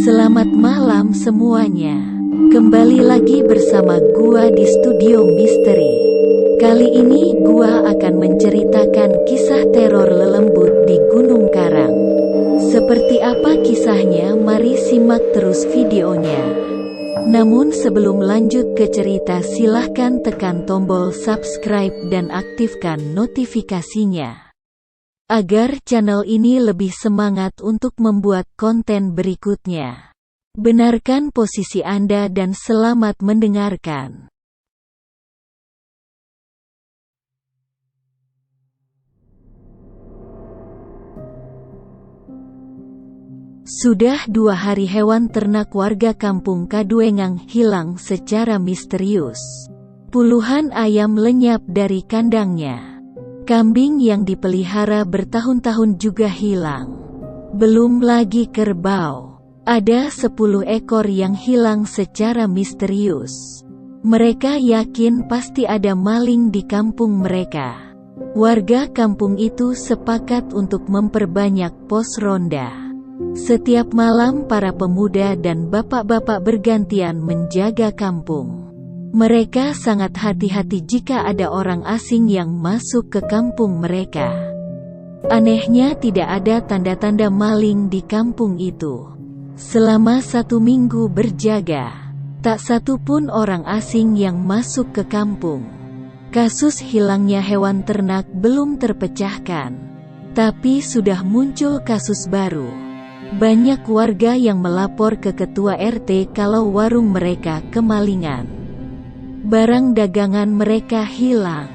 Selamat malam semuanya. Kembali lagi bersama gua di Studio Misteri. Kali ini gua akan menceritakan kisah teror lelembut di Gunung Karang. Seperti apa kisahnya? Mari simak terus videonya. Namun sebelum lanjut ke cerita, silahkan tekan tombol subscribe dan aktifkan notifikasinya agar channel ini lebih semangat untuk membuat konten berikutnya. Benarkan posisi Anda dan selamat mendengarkan. Sudah 2 hari hewan ternak warga kampung Kaduengang hilang secara misterius. Puluhan ayam lenyap dari kandangnya. Kambing yang dipelihara bertahun-tahun juga hilang. Belum lagi kerbau. Ada 10 ekor yang hilang secara misterius. Mereka yakin pasti ada maling di kampung mereka. Warga kampung itu sepakat untuk memperbanyak pos ronda. Setiap malam para pemuda dan bapak-bapak bergantian menjaga kampung. Mereka sangat hati-hati jika ada orang asing yang masuk ke kampung mereka. Anehnya tidak ada tanda-tanda maling di kampung itu. Selama 1 minggu berjaga, tak satu pun orang asing yang masuk ke kampung. Kasus hilangnya hewan ternak belum terpecahkan, tapi sudah muncul kasus baru. Banyak warga yang melapor ke ketua RT kalau warung mereka kemalingan. Barang dagangan mereka hilang.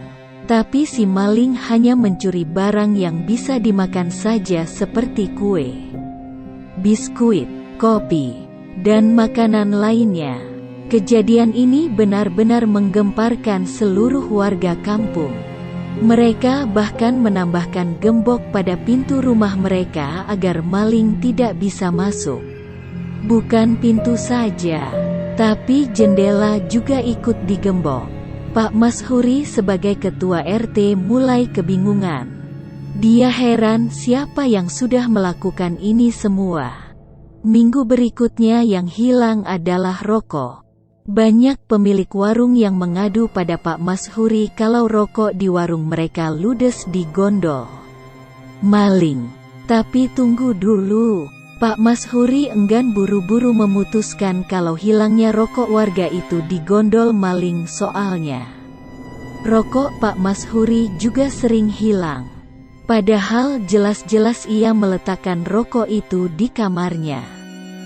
Tapi si maling hanya mencuri barang yang bisa dimakan saja seperti kue, biskuit, kopi, dan makanan lainnya. Kejadian ini benar-benar menggemparkan seluruh warga kampung. Mereka bahkan menambahkan gembok pada pintu rumah mereka agar maling tidak bisa masuk. Bukan pintu saja, tapi jendela juga ikut digembok. Pak Mashuri sebagai ketua RT mulai kebingungan. Dia heran siapa yang sudah melakukan ini semua. Minggu berikutnya yang hilang adalah rokok. Banyak pemilik warung yang mengadu pada Pak Mashuri kalau rokok di warung mereka ludes di gondol maling. Tapi tunggu dulu, Pak Mashuri enggan buru-buru memutuskan kalau hilangnya rokok warga itu digondol maling. Soalnya rokok Pak Mashuri juga sering hilang. Padahal jelas-jelas ia meletakkan rokok itu di kamarnya.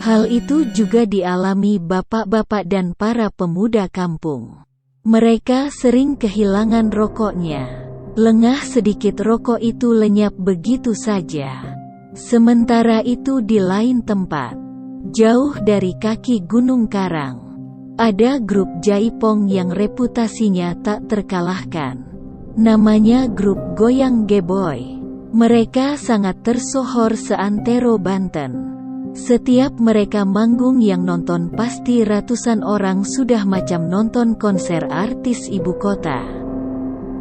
Hal itu juga dialami bapak-bapak dan para pemuda kampung. Mereka sering kehilangan rokoknya. Lengah sedikit rokok itu lenyap begitu saja. Sementara itu di lain tempat, jauh dari kaki Gunung Karang, ada grup jaipong yang reputasinya tak terkalahkan. Namanya grup Goyang Geboy. Mereka sangat tersohor seantero Banten. Setiap mereka manggung yang nonton pasti ratusan orang, sudah macam nonton konser artis ibu kota.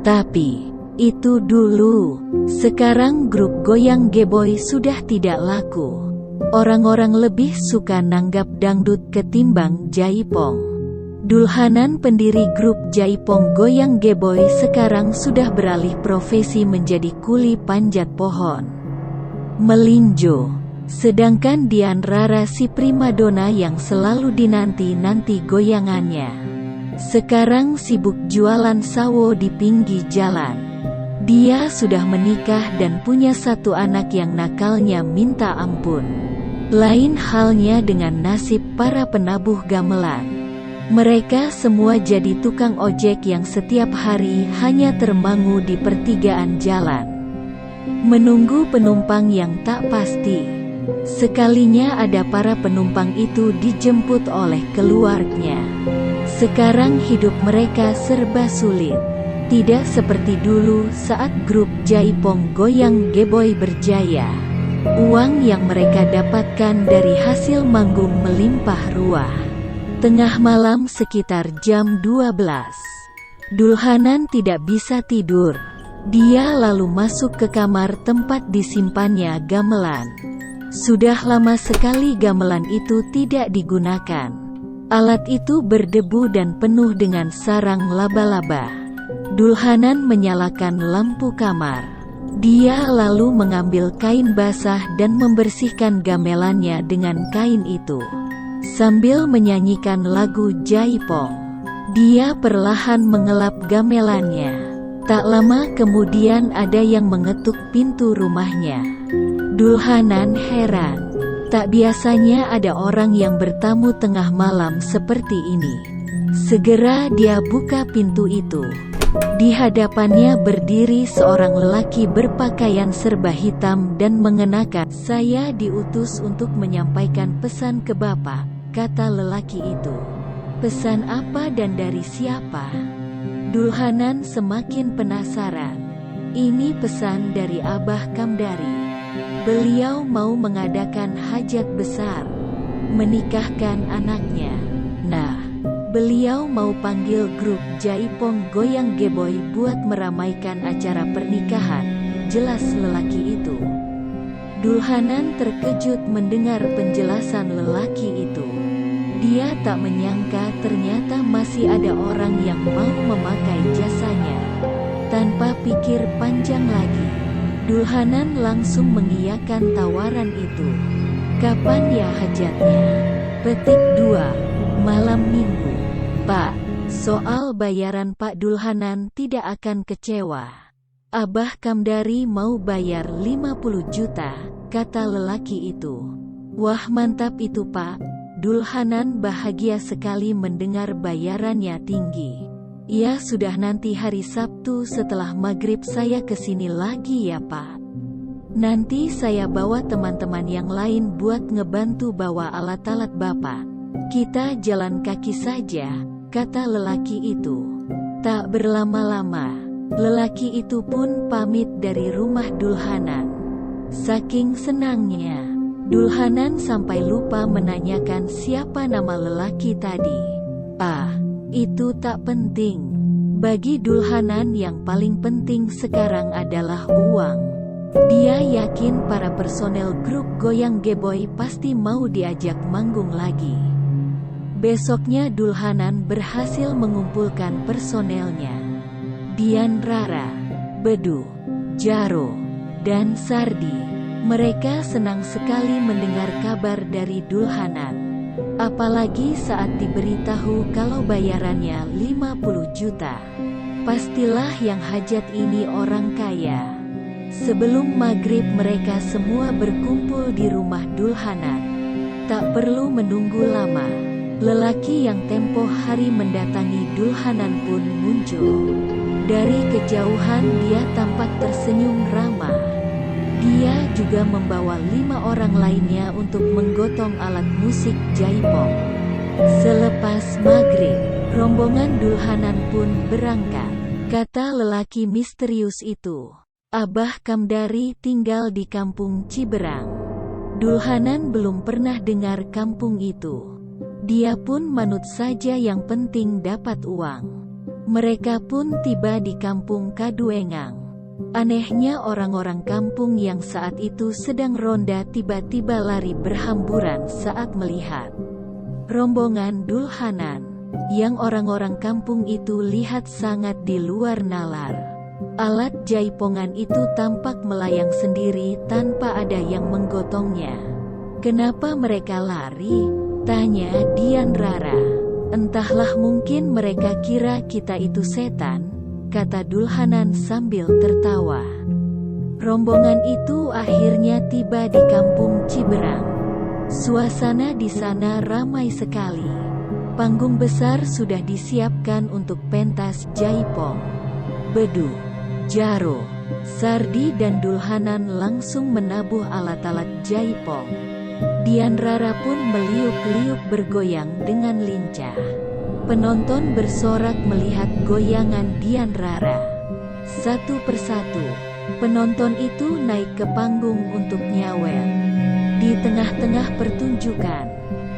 Tapi itu dulu. Sekarang grup Goyang Geboy sudah tidak laku. Orang-orang lebih suka nanggap dangdut ketimbang jaipong. Dulhanan pendiri grup jaipong Goyang Geboy sekarang sudah beralih profesi menjadi kuli panjat pohon melinjo. Sedangkan Dian Rara, si primadona yang selalu dinanti-nanti goyangannya, sekarang sibuk jualan sawo di pinggir jalan. Dia sudah menikah dan punya 1 anak yang nakalnya minta ampun. Lain halnya dengan nasib para penabuh gamelan. Mereka semua jadi tukang ojek yang setiap hari hanya termangu di pertigaan jalan, menunggu penumpang yang tak pasti. Sekalinya ada para penumpang itu dijemput oleh keluarganya. Sekarang hidup mereka serba sulit. Tidak seperti dulu saat grup jaipong Goyang Geboy berjaya. Uang yang mereka dapatkan dari hasil manggung melimpah ruah. Tengah malam sekitar jam 12, Dulhanan tidak bisa tidur. Dia lalu masuk ke kamar tempat disimpannya gamelan. Sudah lama sekali gamelan itu tidak digunakan. Alat itu berdebu dan penuh dengan sarang laba-laba. Dulhanan menyalakan lampu kamar. Dia lalu mengambil kain basah dan membersihkan gamelannya dengan kain itu. Sambil menyanyikan lagu Jaipong, dia perlahan mengelap gamelannya. Tak lama kemudian ada yang mengetuk pintu rumahnya. Dulhanan heran. Tak biasanya ada orang yang bertamu tengah malam seperti ini. Segera dia buka pintu itu. Di hadapannya berdiri seorang lelaki berpakaian serba hitam dan mengenakan. "Saya diutus untuk menyampaikan pesan ke Bapak," kata lelaki itu. "Pesan apa dan dari siapa?" Dulhanan semakin penasaran. "Ini pesan dari Abah Kamdari. Beliau mau mengadakan hajat besar, menikahkan anaknya. Nah, beliau mau panggil grup Jaipong Goyang Geboy buat meramaikan acara pernikahan," jelas lelaki itu. Dulhanan terkejut mendengar penjelasan lelaki itu. Dia tak menyangka ternyata masih ada orang yang mau memakai jasanya. Tanpa pikir panjang lagi, Dulhanan langsung mengiyakan tawaran itu. "Kapan ya hajatnya?" Petik 2. Malam Minggu. "Pak, soal bayaran Pak Dulhanan tidak akan kecewa. Abah Kamdari mau bayar 50 juta, kata lelaki itu. "Wah, mantap itu Pak." Dulhanan bahagia sekali mendengar bayarannya tinggi. "Ya sudah, nanti hari Sabtu setelah maghrib saya kesini lagi ya Pak. Nanti saya bawa teman-teman yang lain buat ngebantu bawa alat-alat Bapak. Kita jalan kaki saja," kata lelaki itu. Tak berlama-lama, lelaki itu pun pamit dari rumah Dulhanan. Saking senangnya, Dulhanan sampai lupa menanyakan siapa nama lelaki tadi. Itu tak penting. Bagi Dulhanan yang paling penting sekarang adalah uang. Dia yakin para personel grup Goyang Geboy pasti mau diajak manggung lagi. Besoknya Dulhanan berhasil mengumpulkan personelnya. Dian Rara, Bedu, Jaro, dan Sardi. Mereka senang sekali mendengar kabar dari Dulhanan. Apalagi saat diberitahu kalau bayarannya 50 juta. Pastilah yang hajat ini orang kaya. Sebelum maghrib mereka semua berkumpul di rumah Dulhanan. Tak perlu menunggu lama, lelaki yang tempo hari mendatangi Dulhanan pun muncul. Dari kejauhan dia tampak tersenyum ramah. Dia juga membawa 5 orang lainnya untuk menggotong alat musik Jaipong. Selepas maghrib, rombongan Dulhanan pun berangkat. Kata lelaki misterius itu, "Abah Kamdari tinggal di kampung Ciberang." Dulhanan belum pernah dengar kampung itu. Dia pun manut saja, yang penting dapat uang. Mereka pun tiba di kampung Kaduengang. Anehnya orang-orang kampung yang saat itu sedang ronda tiba-tiba lari berhamburan saat melihat rombongan Dulhanan. Yang orang-orang kampung itu lihat sangat di luar nalar. Alat jaipongan itu tampak melayang sendiri tanpa ada yang menggotongnya. "Kenapa mereka lari?" tanya Dian Rara. "Entahlah, mungkin mereka kira kita itu setan," kata Dulhanan sambil tertawa. Rombongan itu akhirnya tiba di kampung Ciberang. Suasana di sana ramai sekali. Panggung besar sudah disiapkan untuk pentas Jaipong. Bedu, Jaro, Sardi dan Dulhanan langsung menabuh alat-alat Jaipong. Dian Rara pun meliuk-liuk bergoyang dengan lincah. Penonton bersorak melihat goyangan Dian Rara. Satu persatu, penonton itu naik ke panggung untuk nyawer. Di tengah-tengah pertunjukan,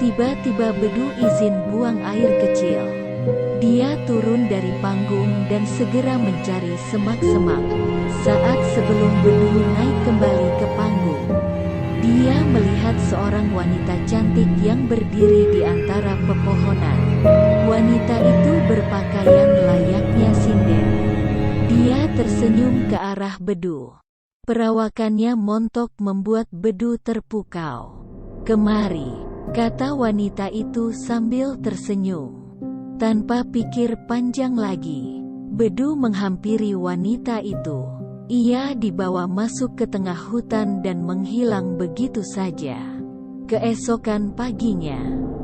tiba-tiba Bedu izin buang air kecil. Dia turun dari panggung dan segera mencari semak-semak. Saat sebelum Bedu naik kembali ke panggung, Dia melihat seorang wanita cantik yang berdiri di antara pepohonan. Wanita itu berpakaian layaknya sinden. Dia tersenyum ke arah Bedu. Perawakannya montok membuat Bedu terpukau. "Kemari," kata wanita itu sambil tersenyum. Tanpa pikir panjang lagi, Bedu menghampiri wanita itu. Ia dibawa masuk ke tengah hutan dan menghilang begitu saja. Keesokan paginya,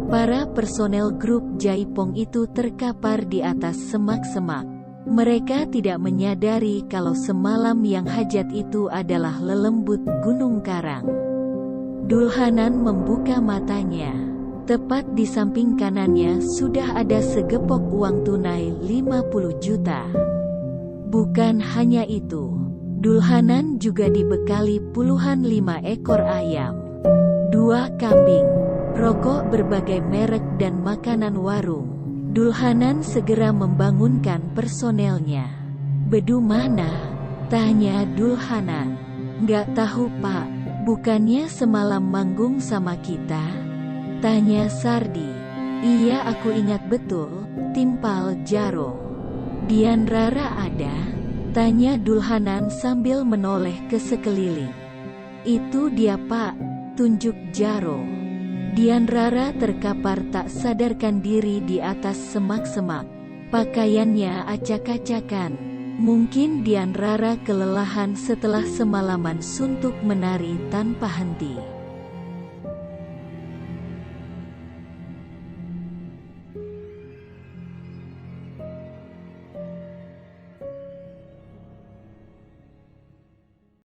para personel grup Jaipong itu terkapar di atas semak-semak. Mereka tidak menyadari kalau semalam yang hajat itu adalah lelembut Gunung Karang. Dulhanan membuka matanya. Tepat di samping kanannya sudah ada segepok uang tunai 50 juta. Bukan hanya itu, Dulhanan juga dibekali puluhan 5 ekor ayam, 2 kambing, rokok berbagai merek dan makanan warung. Dulhanan segera membangunkan personelnya. "Bedu mana?" tanya Dulhanan. "Nggak tahu Pak, bukannya semalam manggung sama kita?" tanya Sardi. "Iya, aku ingat betul," timpal Jaro. "Dian Rara ada?" tanya Dulhanan sambil menoleh ke sekeliling. "Itu dia Pak," tunjuk Jaro. Dian Rara terkapar tak sadarkan diri di atas semak-semak. Pakaiannya acak-acakan. Mungkin Dian Rara kelelahan setelah semalaman suntuk menari tanpa henti.